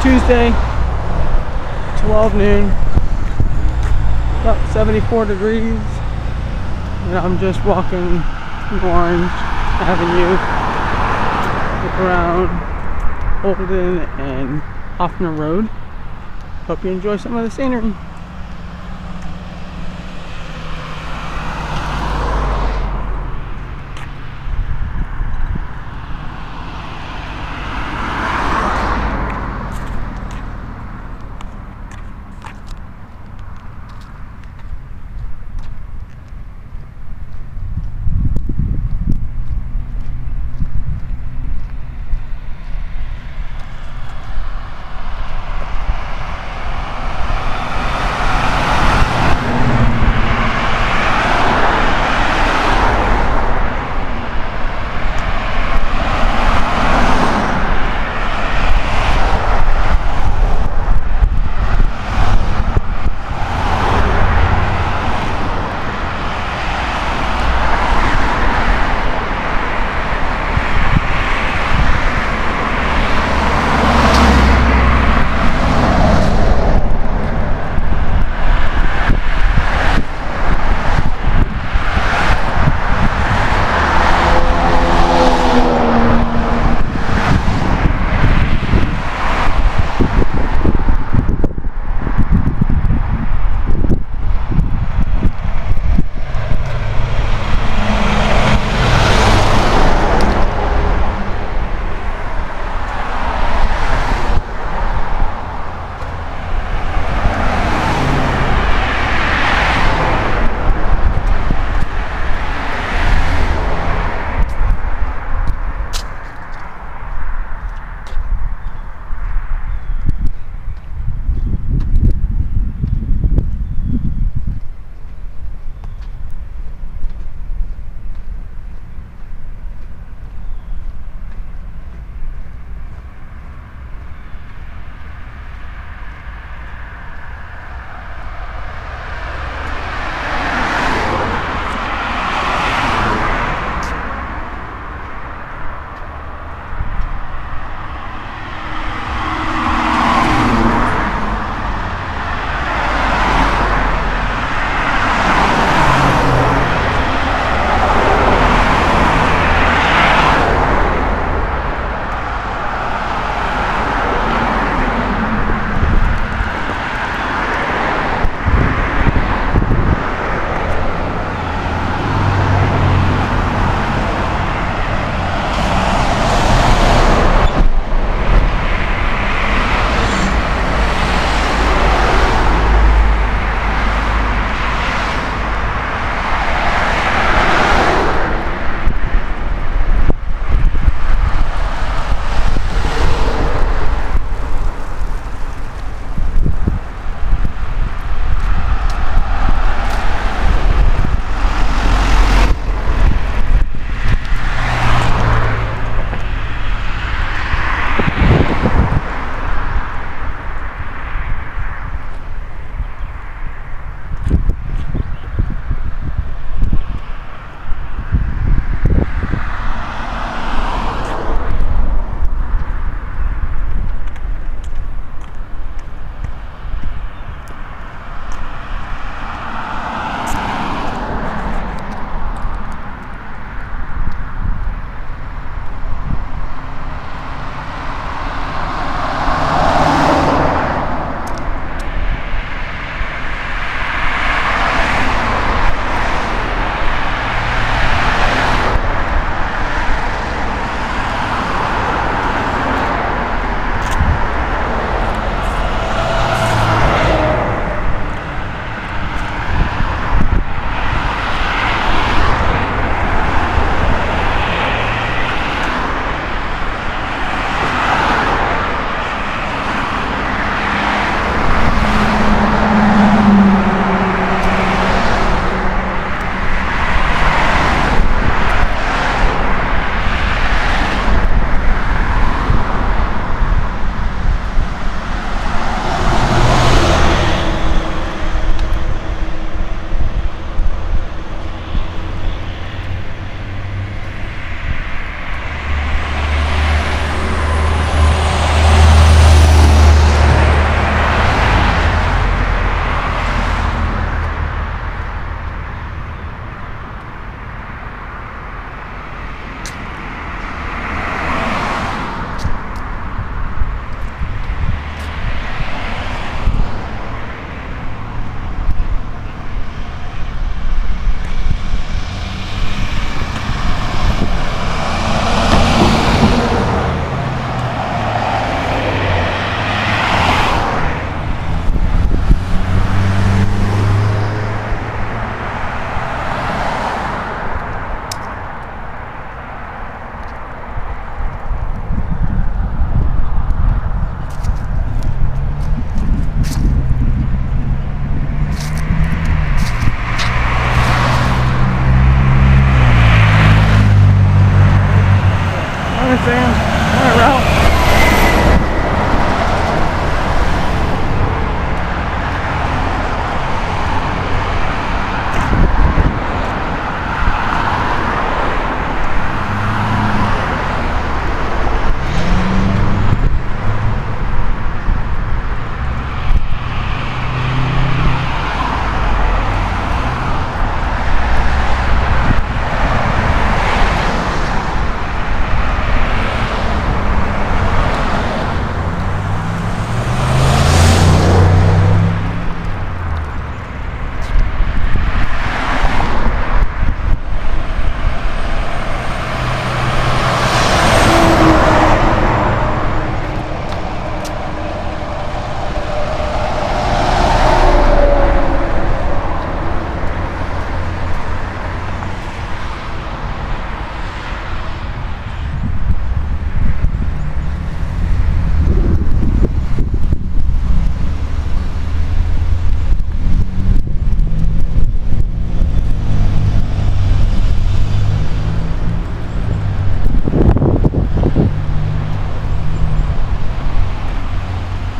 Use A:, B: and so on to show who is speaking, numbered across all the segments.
A: Tuesday, 12 noon, about 74 degrees, and I'm just walking Orange Avenue, look around Holden and Hoffner Road. Hope you enjoy some of the scenery.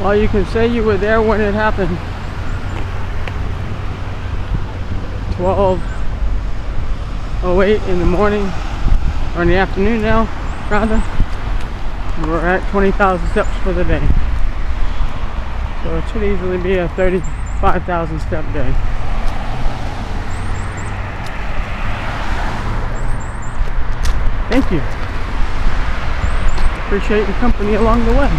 A: Well, you can say you were there when it happened. 12:08 in the morning, or in the afternoon now, rather. We're at 20,000 steps for the day. So it should easily be a 35,000 step day. Thank you. Appreciate your company along the way.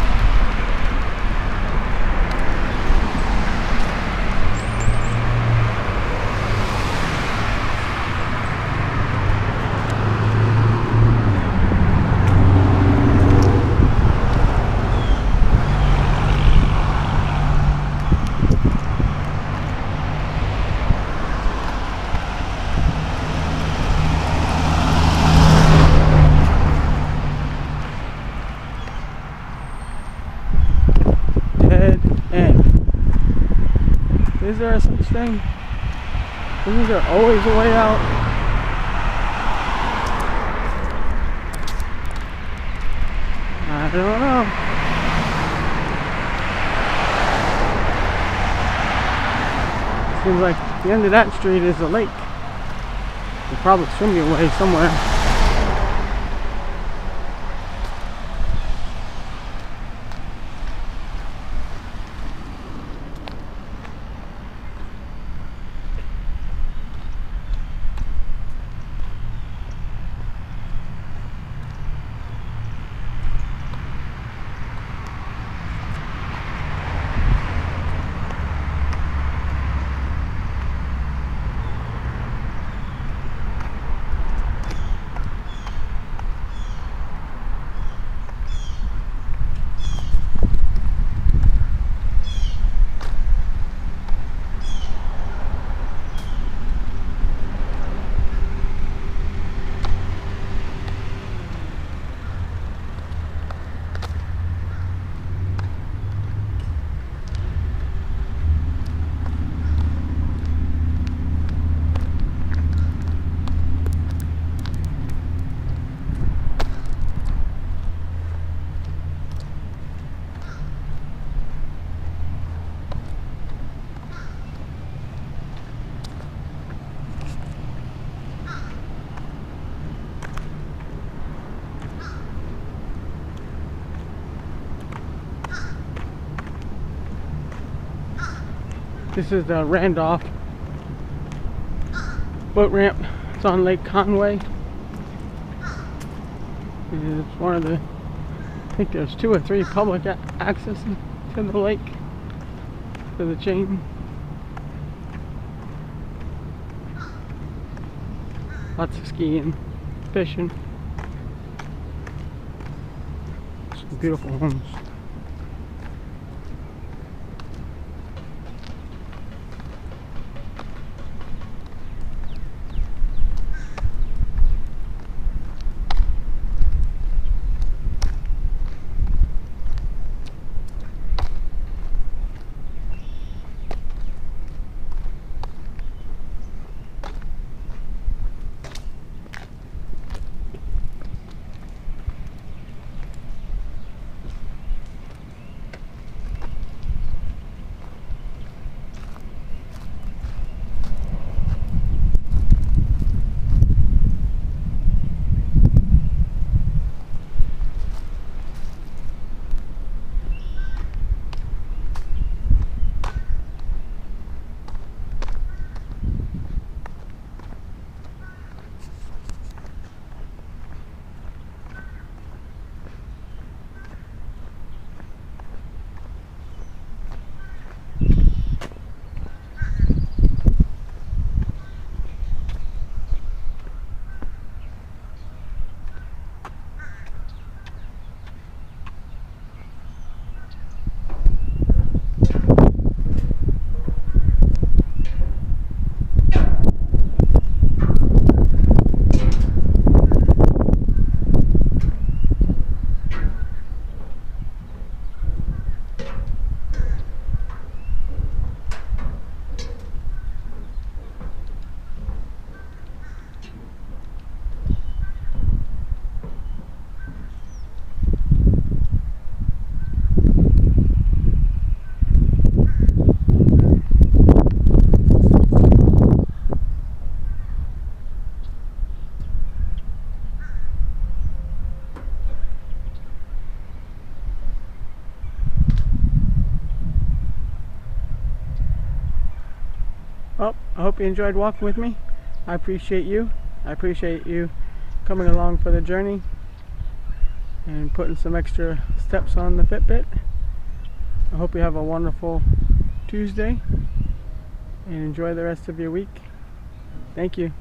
A: Dead end. Is there a such thing? Isn't there always a way out? I don't know. Seems like the end of that street is a lake. There's probably a swimming way somewhere. This is the Randolph boat ramp. It's on Lake Conway. And it's one of the, I think there's 2 or 3 public access to the lake, to the chain. Lots of skiing, fishing. Some beautiful homes. Well, I hope you enjoyed walking with me. I appreciate you. I appreciate you coming along for the journey and putting some extra steps on the Fitbit. I hope you have a wonderful Tuesday and enjoy the rest of your week. Thank you.